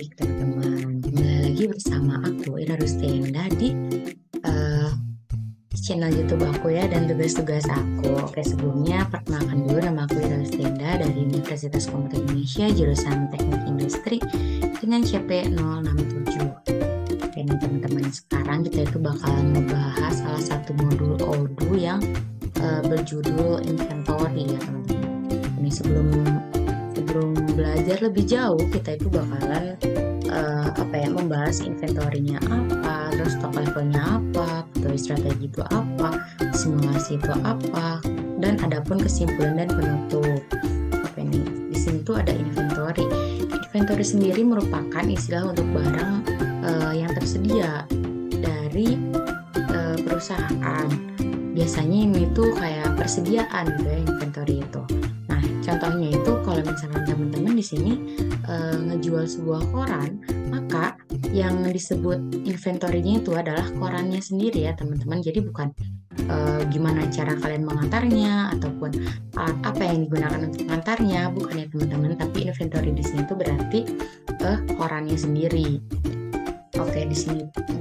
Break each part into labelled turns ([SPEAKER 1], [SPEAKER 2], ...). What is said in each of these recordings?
[SPEAKER 1] baik teman-teman, kembali lagi bersama aku Ira Rustenda di eh, channel YouTube aku ya dan tugas-tugas aku. Oke, sebelumnya perkenalkan dulu, nama aku Ira Rustenda dari Universitas Komputer Indonesia jurusan Teknik Industri dengan CP 067. Oke nih teman-teman, sekarang kita itu bakalan ngebahas salah satu modul ODU yang berjudul inventory ya teman-teman. Ini sebelum belajar lebih jauh, kita itu bakalan membahas inventory-nya apa, terus stock levelnya apa, atau strategi itu apa, simulasi itu apa, dan adapun kesimpulan dan penutup. Oke nih, di sini tuh ada inventory. Inventory sendiri merupakan istilah untuk barang yang tersedia dari perusahaan. Biasanya ini tuh kayak persediaan gitu ya, inventory itu. Nah, contohnya itu kalau misalkan teman-teman di sini ngejual sebuah koran, maka yang disebut inventory-nya itu adalah korannya sendiri ya teman-teman. Jadi bukan gimana cara kalian mengantarnya ataupun alat apa yang digunakan untuk mengantarnya, bukan ya teman-teman. Tapi inventory di sini tuh berarti korannya sendiri. Oke, di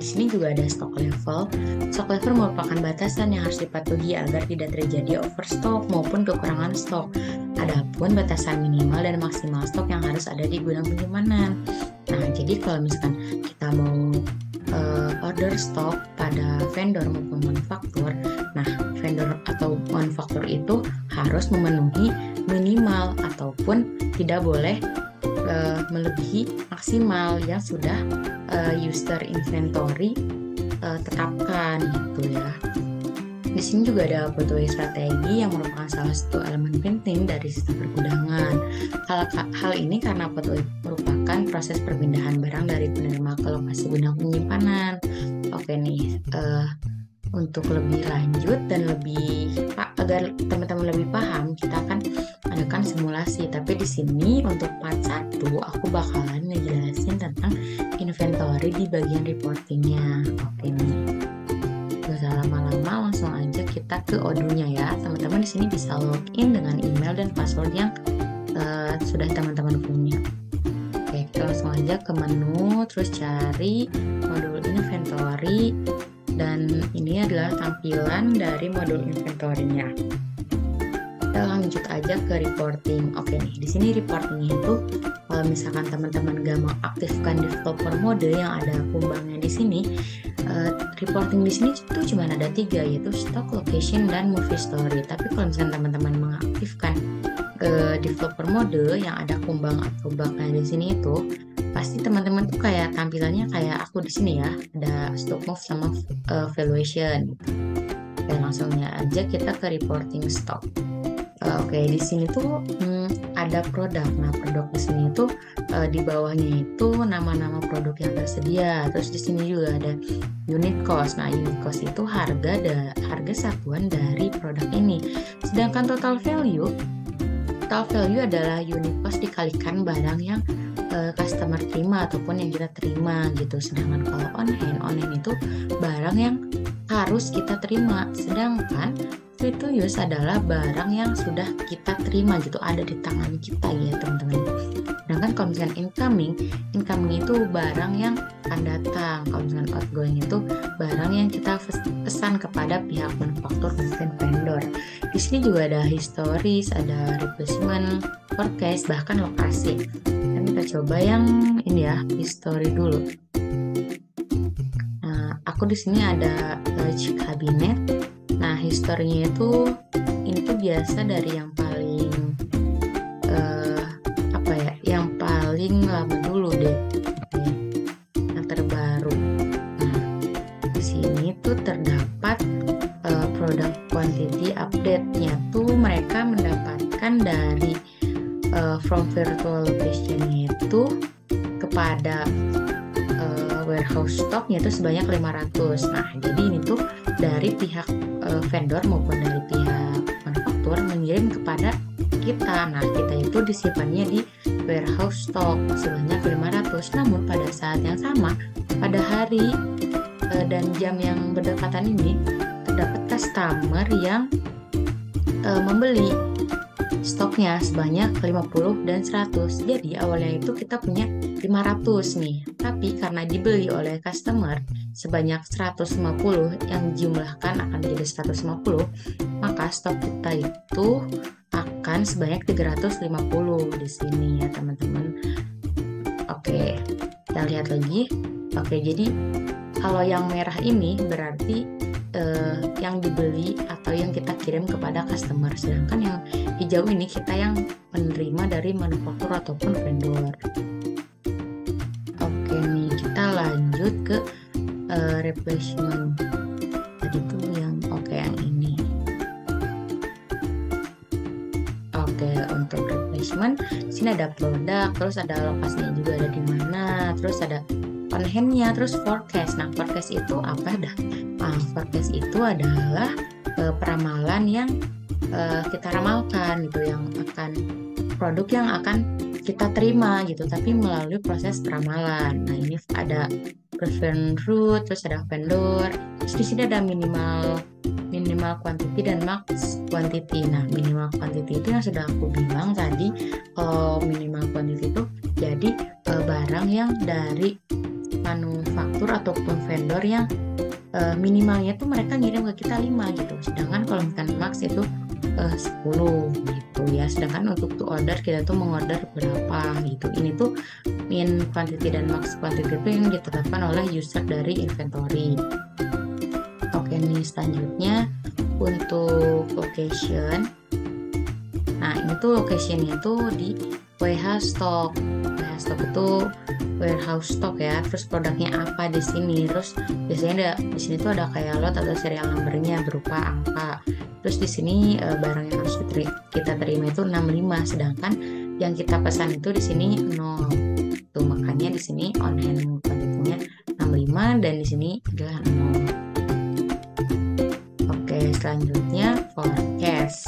[SPEAKER 1] sini juga ada stock level. Stock level merupakan batasan yang harus dipatuhi agar tidak terjadi overstock maupun kekurangan stok. Adapun batasan minimal dan maksimal stok yang harus ada di gudang penyimpanan. Nah, jadi kalau misalkan kita mau order stok pada vendor maupun manufaktur, nah vendor atau manufaktur itu harus memenuhi minimal ataupun tidak boleh melebihi maksimal yang sudah user inventory tetapkan gitu ya. Di sini juga ada portfolio strategi yang merupakan salah satu elemen penting dari sistem pergudangan. Hal ini karena portfolio merupakan proses perpindahan barang dari penerima ke lokasi gudang penyimpanan. Oke nih, untuk lebih lanjut dan agar teman-teman lebih paham, kita akan adakan simulasi. Tapi di sini untuk part 1 aku bakalan ngejelasin tentang inventory di bagian reportingnya. Oke nih, gak usah lama-lama, langsung aja kita ke ODU-nya ya. Teman-teman di sini bisa login dengan email dan password yang sudah teman-teman punya. Oke, kita langsung aja ke menu, terus cari modul inventory. Dan ini adalah tampilan dari modul inventory-nya. Kita lanjut aja ke reporting. Oke nih, di sini reportingnya itu kalau misalkan teman-teman gak mau aktifkan developer mode yang ada kumbangnya di sini, reporting di sini tuh cuma ada 3, yaitu stock, location, dan movie story. Tapi kalau misalkan teman-teman mengaktifkan developer mode yang ada kumbang atau baknya di sini itu, pasti teman-teman tuh kayak tampilannya kayak aku di sini ya, ada stock move sama valuation. Oke, langsungnya aja kita ke reporting stock. Oke, di sini tuh ada produk. Nah, produk di sini tuh di bawahnya itu nama-nama produk yang tersedia. Terus di sini juga ada unit cost. Nah, unit cost itu harga satuan dari produk ini. Sedangkan total value adalah unit cost dikalikan barang yang customer terima ataupun yang kita terima gitu. Sedangkan kalau on hand itu barang yang harus kita terima, sedangkan free to use adalah barang yang sudah kita terima gitu, ada di tangan kita ya teman-teman. Sedangkan kalau misalkan incoming itu barang yang akan datang. Kalau misalkan outgoing itu barang yang kita pesan kepada pihak manufaktur maupun vendor. Di sini juga ada historis, ada replacement, forecast, bahkan lokasi. Dan kita coba yang ini ya, history dulu. Nah, aku di sini ada large cabinet. Nah, historinya itu ini tuh biasa dari yang paling yang paling lama dulu deh, yang terbaru. Nah, di sini tuh terdapat produk quantity update-nya tuh mereka mendapatkan dari from virtual location-nya itu kepada warehouse stock-nya itu sebanyak 500. Nah, jadi ini tuh dari pihak vendor maupun dari pihak manufaktur mengirim kepada kita. Nah, kita itu disimpannya di warehouse stock sebanyak 500. Namun pada saat yang sama, pada hari dan jam yang berdekatan ini terdapat customer yang membeli stoknya sebanyak 50 dan 100. Jadi awalnya itu kita punya 500 nih, tapi karena dibeli oleh customer sebanyak 150 yang dijumlahkan akan menjadi 150, maka stok kita itu akan sebanyak 350 di sini ya teman-teman. Oke, kita lihat lagi. Oke, jadi kalau yang merah ini berarti yang dibeli atau yang kita kirim kepada customer, sedangkan yang hijau ini kita yang menerima dari manufaktur ataupun vendor. Oke nih, kita lanjut ke replacement. Tadi tuh yang yang ini. Oke, untuk replacement sini ada produk, terus ada lokasinya juga ada di mana, terus ada on hand-nya, terus forecast. Nah, forecast itu apa dah? Forecast itu adalah peramalan yang kita ramalkan gitu, yang akan produk yang akan kita terima gitu, tapi melalui proses peramalan. Nah, ini ada preferred route, terus ada vendor, terus di sini ada minimal quantity dan max quantity. Nah, minimal quantity itu yang sudah aku bilang tadi. Kalau minimal quantity itu jadi barang yang dari manufaktur ataupun vendor yang minimalnya tuh mereka ngirim ke kita 5 gitu. Sedangkan kalau misalkan max itu 10 gitu ya. Sedangkan untuk to order kita tuh mengorder berapa gitu. Ini tuh min quantity dan max quantity itu yang ditetapkan oleh user dari inventory. Oke nih, selanjutnya untuk location. Nah, ini tuh locationnya tuh di warehouse stock. Warehouse stock itu warehouse stock ya. Terus produknya apa di sini? Terus biasanya di sini tuh ada kayak lot atau serial numbernya berupa angka. Terus di sini barang yang harus kita terima itu 65, sedangkan yang kita pesan itu di sini 0. Tuh makanya di sini on hand quantity-nya 65 dan di sini adalah 0. Oke, selanjutnya forecast.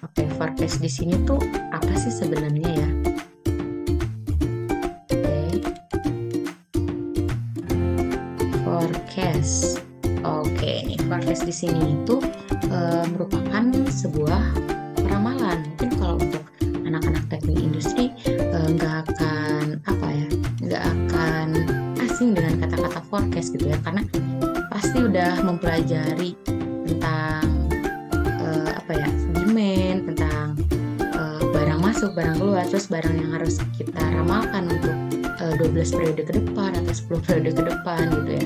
[SPEAKER 1] Oke, forecast di sini tuh apa sih sebenarnya ya? Forecast. Oke, nih forecast di sini itu merupakan sebuah peramalan. Mungkin kalau untuk anak-anak teknik industri nggak akan asing dengan kata-kata forecast gitu ya, karena pasti udah mempelajari tentang demand, tentang barang masuk, barang keluar, terus barang yang harus kita ramalkan untuk 12 periode ke depan atau 10 periode ke depan gitu ya.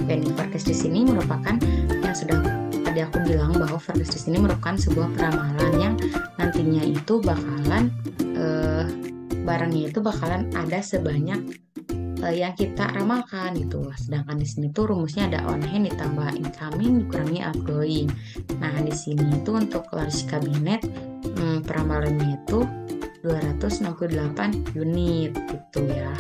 [SPEAKER 1] Dan forecast di sini merupakan yang sudah tadi aku bilang bahwa forecast di sini merupakan sebuah peramalan yang nantinya itu bakalan barangnya itu bakalan ada sebanyak yang kita ramalkan gitu. Sedangkan di sini tuh rumusnya ada on hand ditambah incoming dikurangi outgoing. Nah, di sini itu untuk large cabinet peramalannya itu 268 unit gitu ya.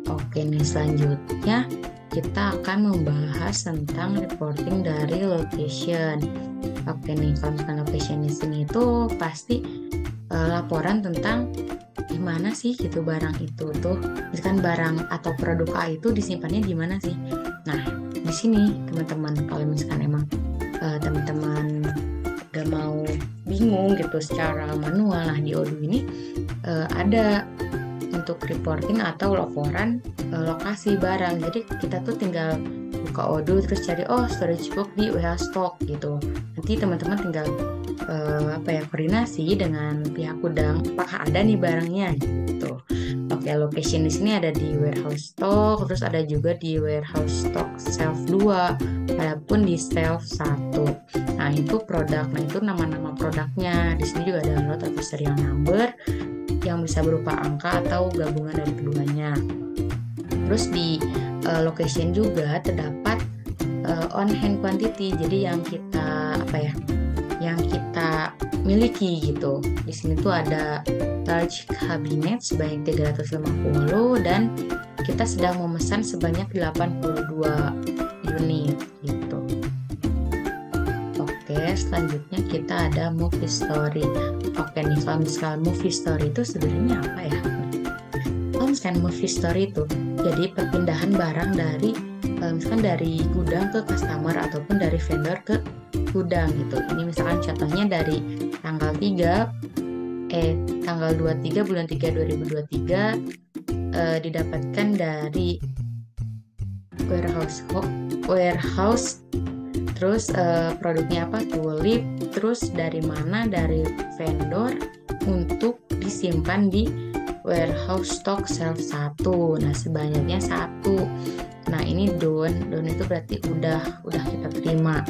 [SPEAKER 1] Oke nih, selanjutnya kita akan membahas tentang reporting dari location. Oke nih, kalau misalkan location di sini itu pasti laporan tentang gimana sih gitu barang itu tuh, misalkan barang atau produk A itu disimpannya di mana sih. Nah, di sini teman-teman, kalau misalkan emang teman-teman udah mau bingung gitu secara manual, nah di Odoo ini ada untuk reporting atau laporan lokasi barang. Jadi kita tuh tinggal buka Odoo terus cari storage book di warehouse stock gitu. Nanti teman-teman tinggal koordinasi dengan pihak gudang apakah ada nih barangnya gitu. Oke, location di sini ada di warehouse stock, terus ada juga di warehouse stock shelf 2, adapun di shelf 1. Nah, itu produk. Nah, itu nama-nama produknya. Di sini juga ada lot atau serial number yang bisa berupa angka atau gabungan dari keduanya. Terus di location juga terdapat on hand quantity. Jadi yang kita miliki gitu. Di sini tuh ada large cabinet sebanyak 350 dan kita sedang memesan sebanyak 82 unit gitu. Oke, selanjutnya kita ada movie story. Oke nih, kalau misalkan movie story itu sebenarnya apa ya? Kalau misalkan movie story itu jadi perpindahan barang dari misalkan dari gudang ke customer ataupun dari vendor ke gudang gitu. Ini misalkan contohnya dari tanggal 23 bulan 3 2023 didapatkan dari warehouse, terus produknya apa, tulip, terus dari mana, dari vendor, untuk disimpan di warehouse stock shelf 1. Nah, sebanyaknya 1. Nah, ini done itu berarti udah kita terima.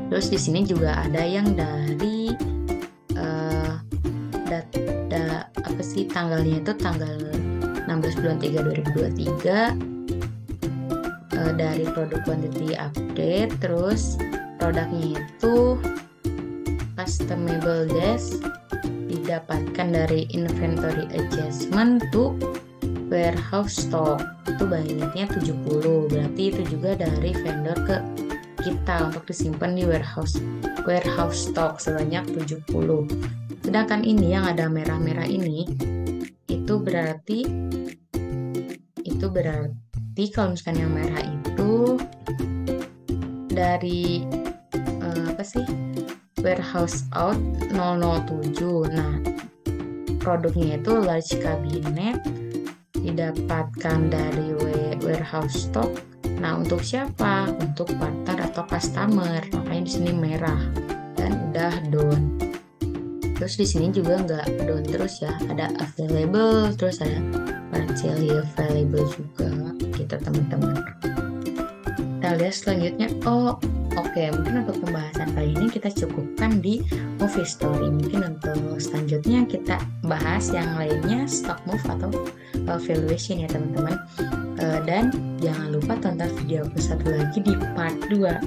[SPEAKER 1] Terus di sini juga ada yang dari tanggalnya itu tanggal 16 bulan 3 2023 dari produk quantity update. Terus produknya itu customable dash didapatkan dari inventory adjustment to warehouse stock, itu banyaknya 70, berarti itu juga dari vendor ke kita untuk disimpan di warehouse stock sebanyak 70. Sedangkan ini yang ada merah-merah ini itu berarti kalau misalkan yang merah itu dari warehouse out 007. Nah, produknya itu large cabinet didapatkan dari warehouse stock. Nah, untuk siapa? Untuk partner atau customer. Makanya di sini merah dan udah done. Terus di sini juga nggak done terus ya, ada available, terus ada partially available juga gitu teman-teman. Kita lihat selanjutnya. Oke, mungkin untuk pembahasan kali ini kita cukupkan di movie story. Mungkin untuk selanjutnya kita bahas yang lainnya, stock move atau valuation ya teman-teman. Dan jangan lupa tonton video aku satu lagi di part 2.